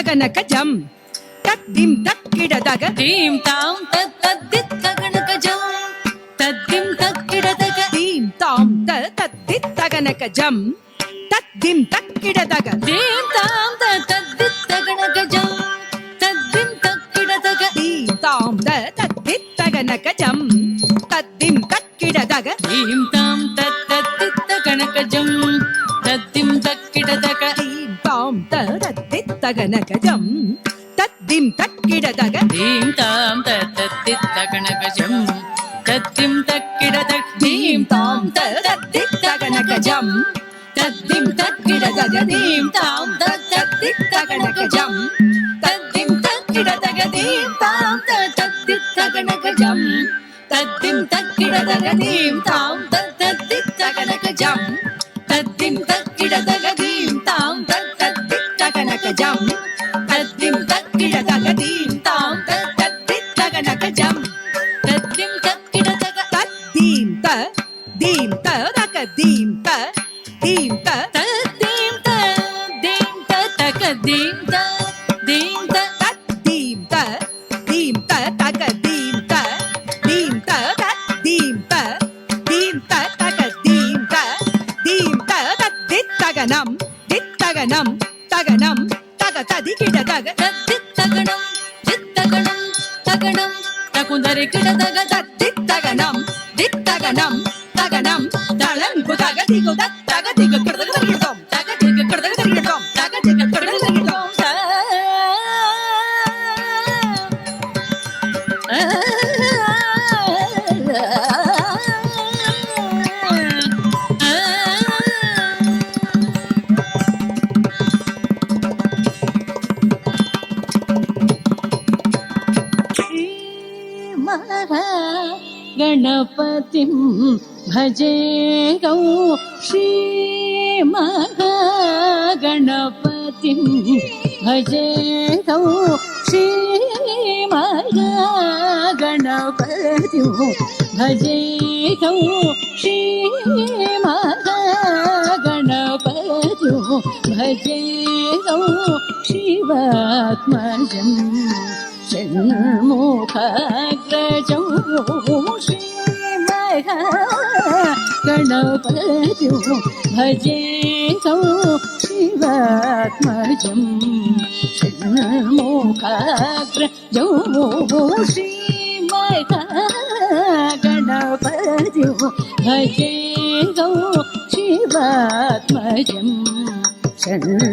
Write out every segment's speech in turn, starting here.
ಗಣಕಜಂ ತದ್ದಿಂ ತಕ್ಕಿಡದಗ ದೀಂ ತಾಂ ತದ್ದಿತ್ತ ಗಣಕಜಂ ತದ್ದಿಂ ತಕ್ಕಿಡದಗ ದೀಂ ತಾಂ ತದ್ದಿತ್ತ ಗಣಕಜಂ ತದ್ದಿಂ ತಕ್ಕಿಡದಗ ದೀಂ ತಾಂ ತದ್ದಿತ್ತ ಗಣಕಜಂ ತದ್ದಿಂ ತಕ್ಕಿಡದಗ ದೀಂ ತಾಂ ತದ್ದಿತ್ತ ಗಣಕಜಂ ತದ್ದಿಂ ತಕ್ಕಿಡದಗ ದೀಂ ತಾಂ ತದ್ದಿತ್ತ ಗಣಕಜಂ ತದ್ದಿಂ ತಕ್ಕಿಡದಗ ದೀಂ ತಾಂ ತದ್ದಿತ್ತ ಗಣಕಜಂ ತದ್ದಿಂ ತಕ್ಕಿಡದಗ ದೀಂ ತಾಂ ತದ್ದಿತ್ತ ಗಣಕಜಂ ತದ್ದಿಂ ತಕ್ಕಿಡದಗ ದೀಂ ತಾಂ ತದ್ದಿತ್ತ ಗಣಕಜಂ ತದ್ದಿಂ ತಕ್ಕಿಡದಗ ದೀಂ ತಾಂ ತದ್ದಿತ್ತ ಗಣಕಜಂ ತದ್ದಿಂ ತಕ್ಕಿಡದಗ ದೀಂ ತಾಂ ತದ್ದಿತ್ತ ಗಣಕಜಂ ತದ್ದಿಂ ತಕ್ಕಿಡದಗ ದೀಂ ತಾಂ ತದ್ದಿತ್ತ ಗಣಕಜಂ ತದ್ದಿಂ ತಕ್ಕಿಡದಗ ದೀಂ ತಾಂ ತದ್ದಿತ್ತ ಗಣಕಜಂ ತದ್ದಿಂ ತಕ್ಕಿಡದಗ ದೀಂ ತಾಂ ತದ್ದಿತ್ತ ಗಣಕಜಂ ತದ್ದಿಂ ತಕ್ಕಿಡದಗ ತದ್ದಿಂ ದಗ ದೀಂ ದೀಂ ತದ್ದಿಂ ತಕ ದೀಂ ದೀಂ ತದ್ದಿಂ ದೀಂ ತಗ ದೀಂ ದೀಂ ತದ್ದಿಂ ದೀಂ ತಗ ದೀಂ ದೀಂ ತದ್ದಿತ್ತಗನಂ ದಿತ್ತಗನಂ ತಗನಂ ತಗ ತದಿಗಿಡದಗ ತದ್ದಿತ್ತಗಣಂ ಚಿತ್ತಗಣಂ ತಗಣಂ ತಕುಂದರಿ ಕಿಡದಗ ತದ್ದಿತ್ತಗನಂ ದಿತ್ತಗನಂ ತಗನಂ ತಳಂಕು ತಗದಿಗು ತಗದಿಗು ಕಿಡದಗ ತಗಿಡೋಂ ತಗದಿಗು ಕಿಡದಗ ತಗಿಡೋಂ ತಗದಿಗು ಕಿಡದಗ ತಗಿಡೋಂ ಗಣಪತಿಂ ಭಜೆ ಗೌ ಶ್ರೀ ಮಹಾಗಣಪತಿಂ ಭಜೆ ಗೌ ಶ್ರೀ ಮಹಾಗಣಪತಿಂ ಭಜೆ ಗೌ ಶ್ರೀ ಮಹಾಗಣಪತಿಂ ಭಜೆ ಗೌ ಶಿವಾತ್ಮಜಂ ಷಣ್ಮುಖಾಗ್ರಜಂ ಶ್ರೀಮಹಾಗಣಪತಿಂ ಭಜೆ ಗೌ ಶಿವಾತ್ಮಜಂ ಷಣ್ಮುಖಾಗ್ರಜಂ ಶ್ರೀಮಹಾಗಣಪತಿಂ ಭಜೆ ಗೌ ಶಿವಾತ್ಮಜಂ ಷಣ್ಮುಖಾಗ್ರಜಂ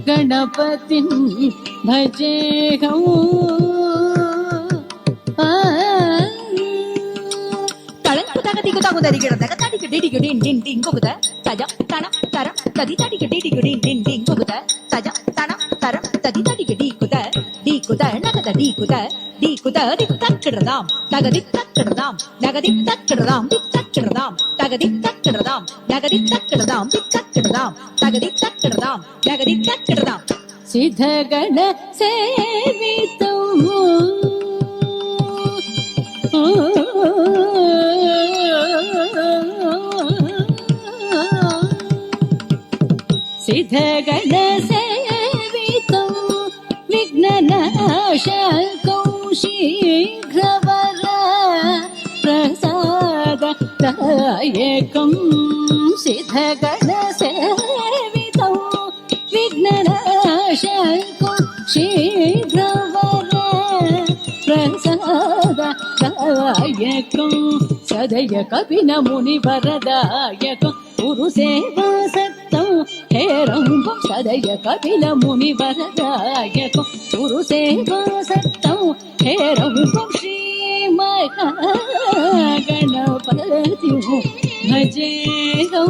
ಗಣಪತಿಂ ಭಜೆ ಗೌ ತಳಂಕು ತಗದಿಗು ತಗುದರಿಗಿಡದಗ ತಡಿಗೆ ಡಿಡಿಗೆ ಡಿನ್ ಡಿನ್ ಡಿಂಗ್ ಹೋಗುದ ತಜ ತಣ ತರ ತದಿ ತಡಿಗೆ ಡಿಡಿಗೆ ಡಿನ್ ಡಿನ್ ಡಿಂಗ್ ಹೋಗುದ ತಜ ತಣ ತರ ತದಿ ತಡಿಗೆ ಡೀಕುದ ಡೀಕುದ ನಗದ ಡೀಕುದ ಡೀಕುದ ದಿಕ್ ತಕ್ಕಿಡದಾಂ ತಗದಿ ತಕ್ಕಿಡದಾಂ ನಗದಿ ತಕ್ಕಿಡದಾಂ ದಿಕ್ ತಕ್ಕಿಡದಾಂ ತಗದಿ ತಕ್ಕಿಡದಾಂ ನಗದಿ ತಕ್ಕಿಡದಾಂ ದಿಕ್ ತಕ್ಕಿಡದಾಂ ತಗದಿ ತಕ್ಕಿಡದಾಂ ನಗದಿ ತಕ್ಕಿಡದಾಂ ಸಿದ್ಧಗಣ ಸೇವಿತೋ ಸಿದ್ಧಗಣ ಸೇವಿತೋ ವಿಘ್ನನಾಶ ಶೀಘ್ರವರ ಪ್ರಸಾದ ದಾಯಕಂ ಸಿದ್ಧಗಣ ಸೇವಿತೋ ವಿಘ್ನನಾಶ ಶೀಘ್ರವರ ಪ್ರಸಾದ ದಾಯಕಂ ಸದಯ ಕಪಿನ ಮುನಿವರದಾಯಕಂ ಗುರು ಸೇವಾ ಸಕ್ತಂ ಹೇರಂಬಂ ಸದಯ ಕಪಿಲ ಮುನಿವರದಾಯಕಂ ಗುರು ಸೇವಾ ಸಕ್ತಂ ಹೇರಂಬಂ ಶ್ರೀ ಮಹಾಗಣಪತಿಂ ಭಜೆ ಗೌ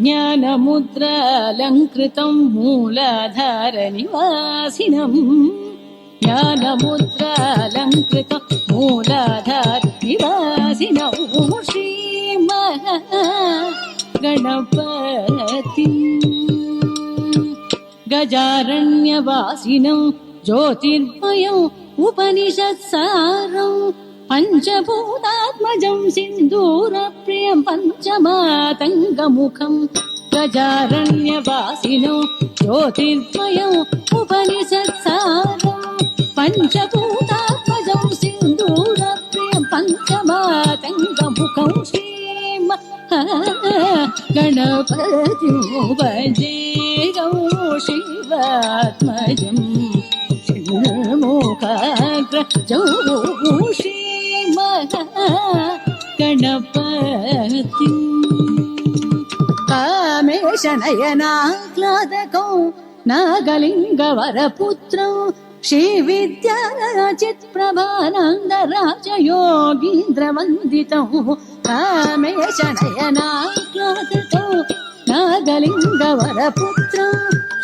ज्ञानमुद्रालङ्कृतं मूलाधारनिवासिनम् ज्ञानमुद्रालङ्कृतं मूलाधारनिवासिनौ श्रीमहागणपतिम् गजारण्यवासिनं ज्योतिर्मयम् उपनिषत्सारम् पञ्चभूतात्मजं सिन्दूरप्रियं पञ्चमातङ्गमुखम् गजारण्यवासिनो ज्योतिर्मयम् उपनिषत्सारम् पञ्चभूतात्मजं सिन्दूरप्रियं पञ्चमातङ्गमुखं श्रीमहागणपतिं भजे गौ शिवात्मजम् षण्मुखाग्रजौ गणपति कामेशनयनाह्लादकौ नागलिङ्गवरपुत्रौ श्रीविद्याचित्प्रभानन्दराजयोगीन्द्रवन्दितौ कामेशनयनाह्लादकौ नागलिङ्गवरपुत्रौ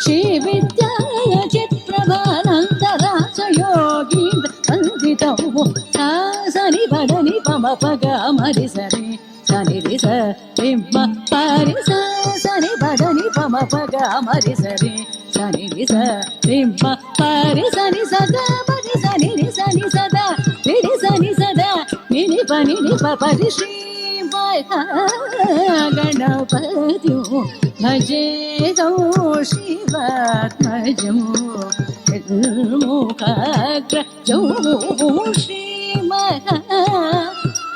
श्रीविद्याचित्प्रभानन्दराजयोगीन्द्रवन्दितौ सनि पदनि पम पग मरि सरि सनि रि स पिम्म परि स सनि पदनि पम पग मरि सरि सनि रि स पिम्म परि सनि सदा मरि सनि रि सनि सदा रि रि सनि सदा नि नि पनि नि प परि श्री गणपतिं भजे गौ शिवात्मजं मुखाग्रजौ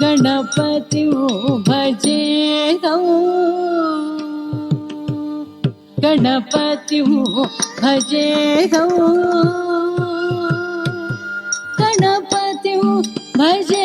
गणपतिं भजे गौ गणपतिं भजे गौ गणपतिं भजे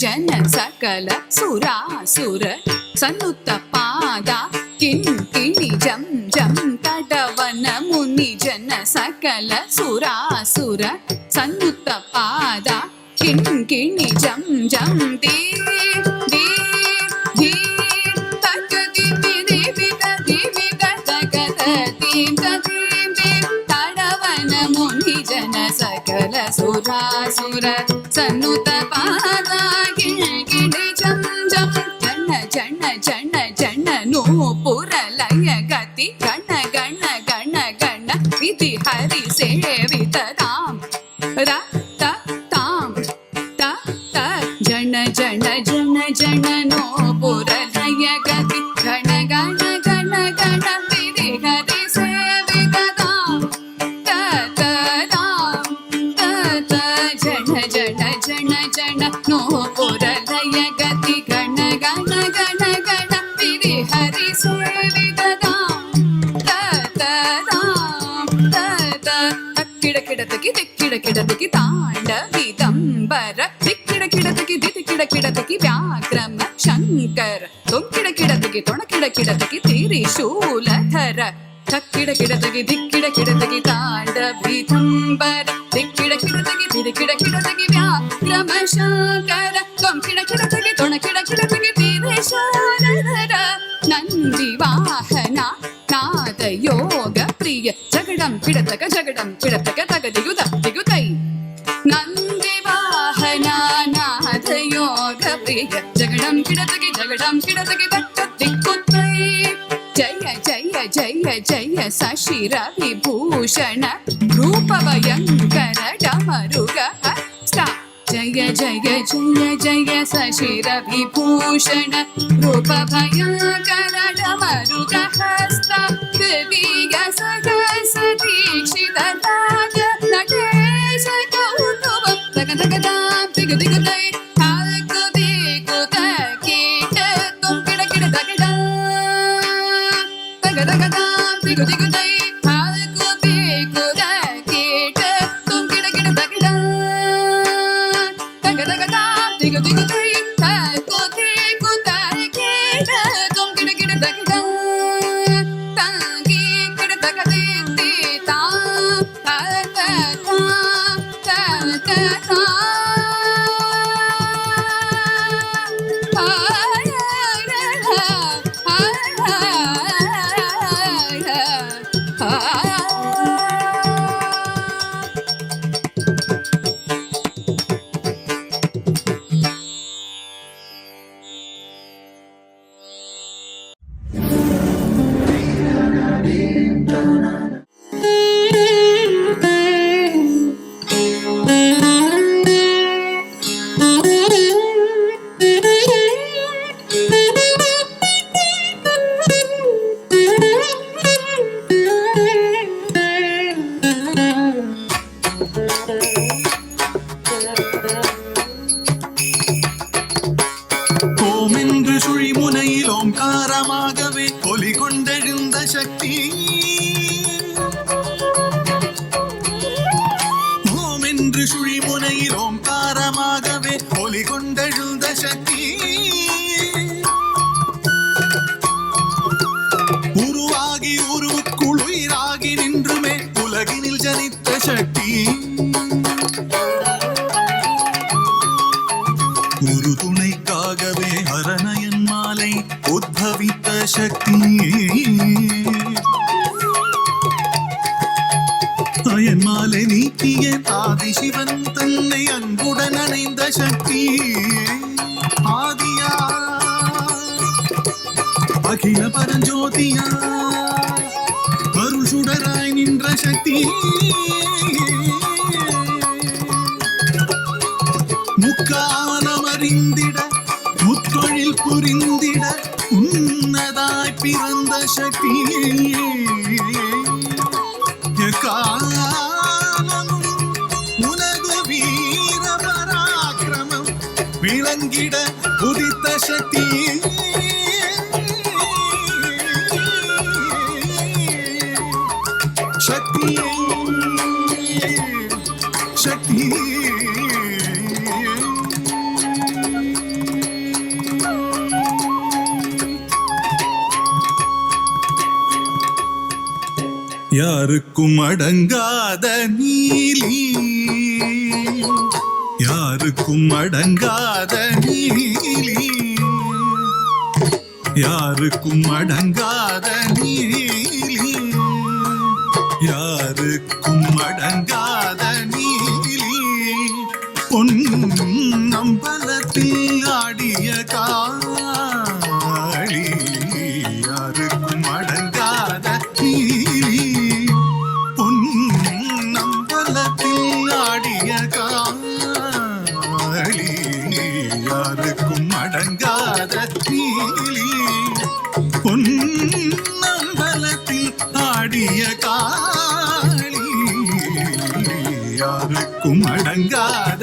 जन सकल सुरासुर सन्नुत पाद किण्किणि जं जं तडवन मुनि जन सकल सुरासुर सन्नुत पाद किण्किणि जं जं दे दे दे तक दिमि देवि देवि तक दीं दीं दीं तडवन मुनि जन सकल सुरासुर सन्नुत पाद किण्किणि जं जं जन जन जन जन नूपुर लय ததாம் ர த தாம் த த ஜன ஜன ஜன ஜன நோ புரலய கதி கண கண கண கண விதி ஹரி சேவிததாம் த த தாம் த த ஜன ஜன ஜன ஜன நோ புரலய கதி கண கண கண கண விதி ஹரி சேவிததாம் த த தாம் த த கிடக்கிடதகி திக்கிடக்கிடதகி தாண்ட விதம்பர திக்கிடக்கிடதகி திக்கிடக்கிடதகி வியாக்ரம சங்கர தொங்கிடக்கிடதகி தொணக்கிடக்கிடதகி திரிசூலதர தக்கிடக்கிடதகி திக்கிடக்கிடதகி தாண்ட விதம்பர திக்கிடக்கிடதகி திக்கிடக்கிடதகி வியாக்ரம சங்கர தொங்கிடக்கிடதகி தொணக்கிடக்கிடதகி திரிசூலதர நந்தி வாஹனா நாத யோக பிரிய ஜகடம் கிடத்தக தகதியுத திகுதை நந்தி வாஹனா நாத யோக பிரிய ஜகடம் கிடத்தகி தக்க திக்குதை ஜய ஜய ஜய ஜய சசிர விபூஷண ரூபவயங்கர டமருக ஹஸ்த ஜய ஜய ஜய ஜய சசிர விபூஷಣ ರೂಪಭಯಂಕರ ಡಮರುಗ ಹಸ್ತ ಕವಿಯ ಸಹಸ ದೀಕ್ಷಿತ ರಾಗ ನಟೇಶ ಕೌತುವ ತಗ ತಗ ತಾಂ ತಿಗು ತಿಗು ತೈ ಹಾಕು ದಿಕು ತಕೀಟ ತುಂಕಿಡ ಕಿಡ ತಗಿಡ ತಗ ತಗ ತಾಂ ತಿಗು ತಿಗು ತೈ ಹಾಕು ದಿಕು ತಕೀಟ ತುಂಕಿಡ ಕಿಡ ತಗಿಡ ತಗ ತಗ ತಾಂ ತಿಗು ತಿಗು ತೈ ಹಾಕು ದಿಕು ತಕೀಟ ತುಂಕಿಡ ಕಿಡ ತಗಿಡ ತಂಗಿ ಕಿಡ ತಗದಿ ತಿ ತಾಂ ತ ತ ತಾಂ ತ ತ ತಾಂ ஓமென்று சுழிமுனையில் ஓங்காரமாகவே ஒலி கொண்டெழுந்த சக்தி ஓமென்று சுழிமுனையில் ஓங்காரமாகவே ஒலி கொண்டெழுந்த சக்தி உருவாகி உருவுக்குள் உயிராகி நின்றுமே உலகினில் ஜனித்த சக்தி ஒரு துணைக்காகவே அரணயன் மாலை உத்பவித்த சக்தி அயன் மாலை நீக்கிய ஆதிசிவன் தன்னை அன்புடன் அணைந்த சக்தி ஆதியா அகில பரஞ்சோதியா அருள் சுடராய் நின்ற சக்தி முக்காலம் அறிந்திட முத்தொழில் புரிந்திட உன்னதாய் பிறந்த சக்தி காலமும் உனது வீர பராக்கிரமம் விளங்கிட உதித்த சக்தி சக்தியே சக்தி யாருக்கும் அடங்காத நீலி யாருக்கும் அடங்காத நீலி யாருக்கும் அடங்காத நீலி யாருக்கும் அடங்காத நீலி பொன் அம்பலத்தில் ஆடிய காளி யாருக்கும் அடங்காத நீலி பொன் அம்பலத்தில் அடங்காத நீலி பொன்னம்பலத்தில் ஆடிய காளி யாருக்கும் அடங்காத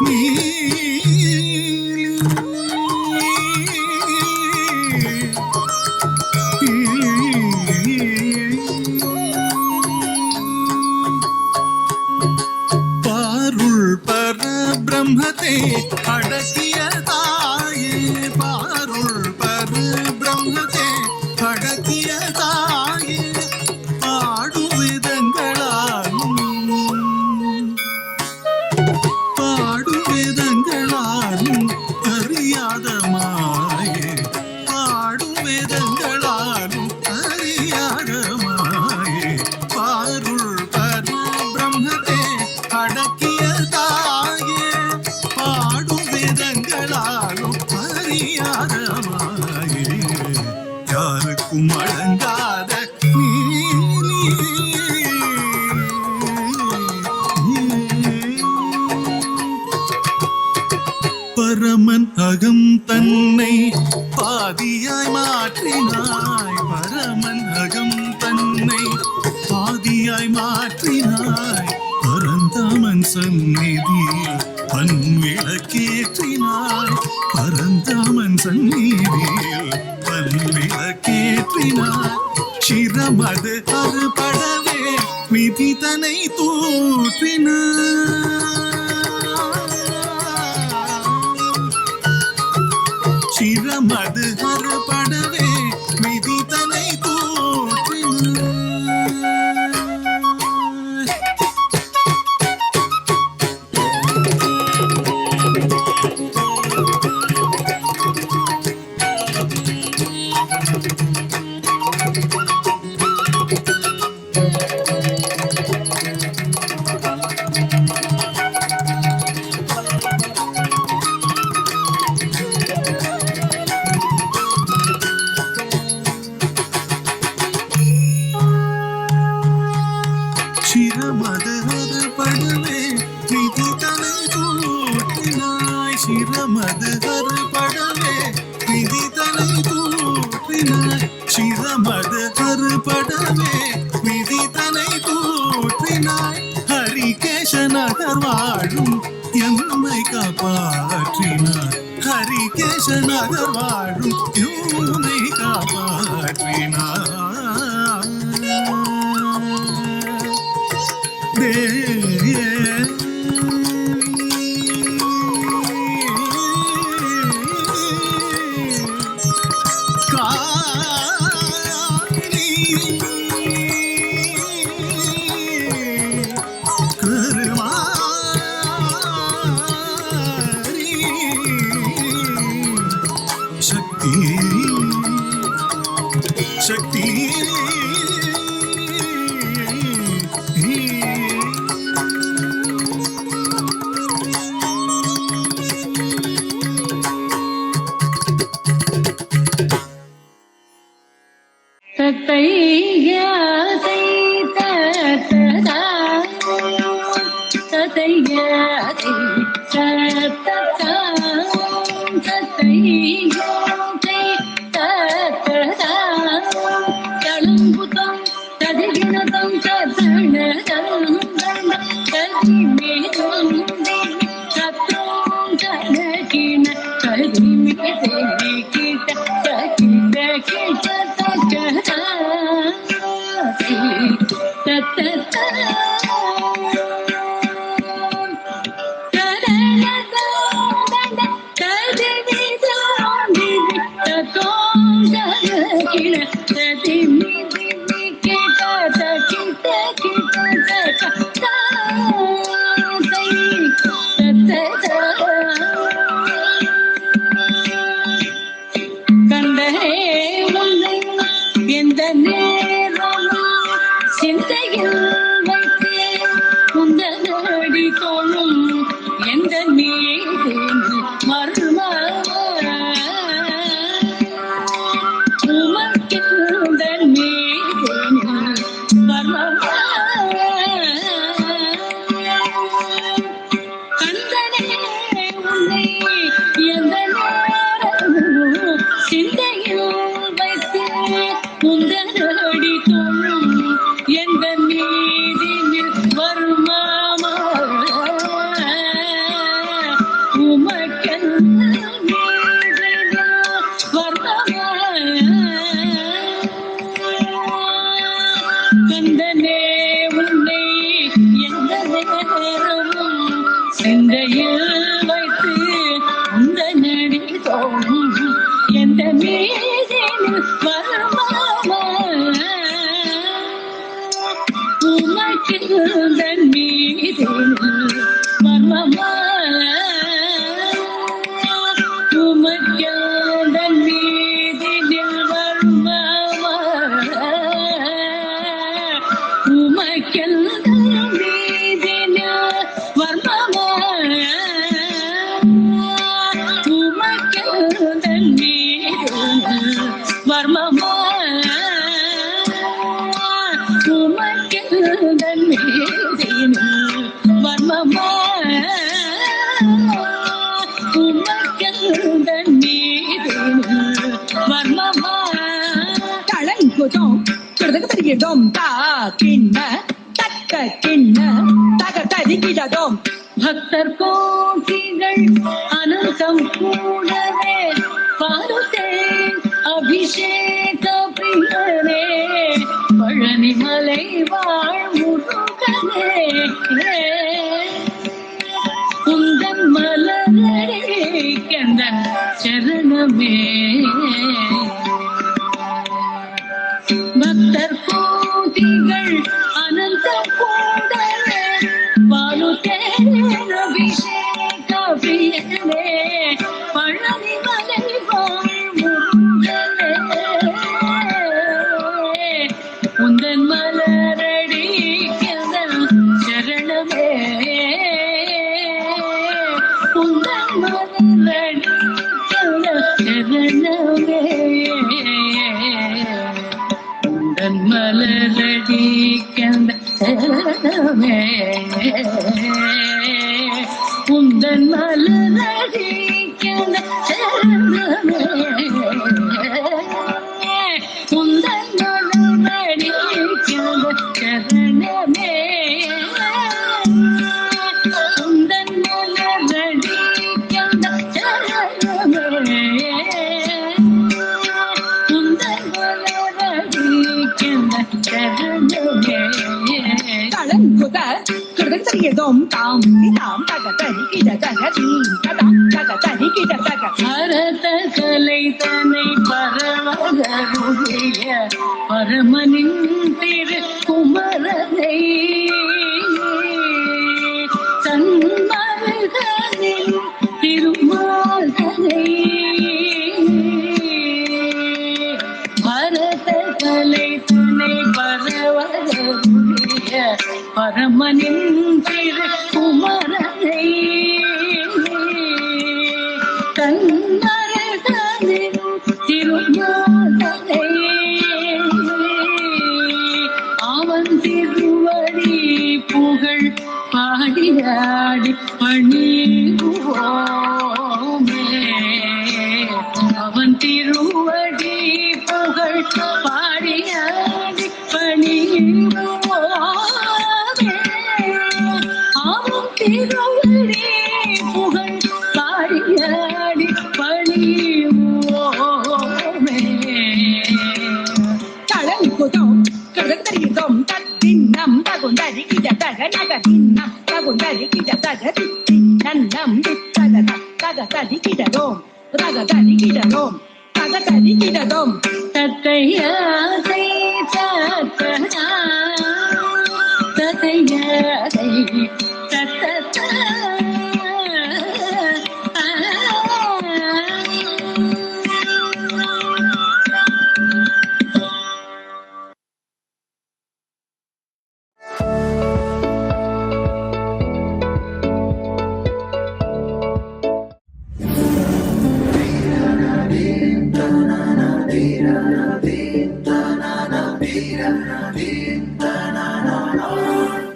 நீலி பாருள் பரபிரம்மத்தை அடக்கிய தாயே பாருள் பரபிரம்மத்தை அடக்கிய தாயே பாடும் வேதங்களாலும் அறியாத மாயே பாடும் வேதங்களாலும் அறியாத மாயே பாருள் பரபிரம்மத்தை அடக்கிய தாயே பாடும் வேதங்களாலும் அறியாத மாயே யாருக்கும் அடங்காத பரமன் அகம் தன்னை பாதியாய் மாற்றினாய் பரமன் அகம் தன்னை பாதியாய் மாற்றினாய் பரந்தாமன் சந்நிதியில் பன்விளக்கேற்றினாய் பரந்தாமன் சந்நிதியில் பன்விளக்கேற்றினாய் சிரமது அறுபடவே விதிதனை தூற்றினாய் சிரமது அறுபடவே விதிதனை தூற்றினாய் சிரமது அறுபடவே விதிதனை தூற்றினாய் சிரமது அறுபடவே விதிதனை தூற்றினாய் சிரமது அறுபடவே விதிதனை தூற்றினாய் ஹரிகேஷ நகர் வாழும் எம்மை காப்பாற்றினாய் ஹரிகேஷ நகர் வாழும் எம்மை காப்பாற்றினாய் சக்தி சக்தி தத்தையா தத்ததா தத்தையா தத்ததா தத்தையா தத்ததா தளம்புதம் ததிகினதம் ததனதம் கதிமேதம் சத்ரோம் ஜனகின கதிமேதே கிட்ட கிட்ட கிட்ட தக்கதா தத்ததா எந்த நேரம் சிந்தையில் வைத்தே குந்தனடி தோழும் எந்த மீது மர்ம உமக்கின்ற மர்மமா உமக்கெந்தன் மீதினில் மர்மமா உமக்கெந்தன் மீதினில் மர்மமா தளங்குதோம் கிடதம் தா கிண்ண தக்க கிண்ண தக தரிக்கிடதோம் பக்தர் கோட்டிகள் அனந்தம் கூடவே பாருதே அபிஷேக பிரியனே பழனிமலை வாழ் முருகனே உந்தன் மலரே கந்தன் சரணமே பக்தர் கோட்டிகள் அனந்தம் கூடவே பாருதே அபிஷேக பிரியனே பழனிமலை வாழ் முருகனே உந்தன் மலரடி கந்தன் சரணமே உந்தன் மலரடி கந்தன் சரணமே உந்தன் மலரடி கந்தன் சரணமே உந்தன் மலரடி கந்தன் சரணமே உந்தன் மலரடி கந்தன் சரணமே உந்தன் மலரடி கந்தன் சரணமே உந்தன் மலரடி கந்தன் சரணமே தளங்குத கிடதம் தாம் தாம் தக தரிக்கிட தக தீம் ததாம் தக தரிக்கிட தக பரத கலை தனை பரவகருடைய பரமனின் திரு குமரனை தன்மருகனின் திருமாதனை பரத கலை தனை பரவகருடைய பரமனின் திரு குமரனை தன்மருகனின் திருமாதனை அவன் திருவடி புகழ் பாடியாடி பணிவோமே அவன் திருவடி புகழ் பாடியாடி பணிவோமே அவன் திருவடி புகழ் பாடியாடி பணிவோமே தளங்குதோம் கிடதம் தத்தின்னம் தகுந்தரிக்கிட தக நகதின்னம் தகுந்தரிக்கிட தக தின்னன்னம் தக தக தரிக்கிடதோம் தக தரிக்கிடதோம் தக தரிக்கிடதோம் தத்தையாசை தத்தனா தத்தையாசை தத்தா Dira,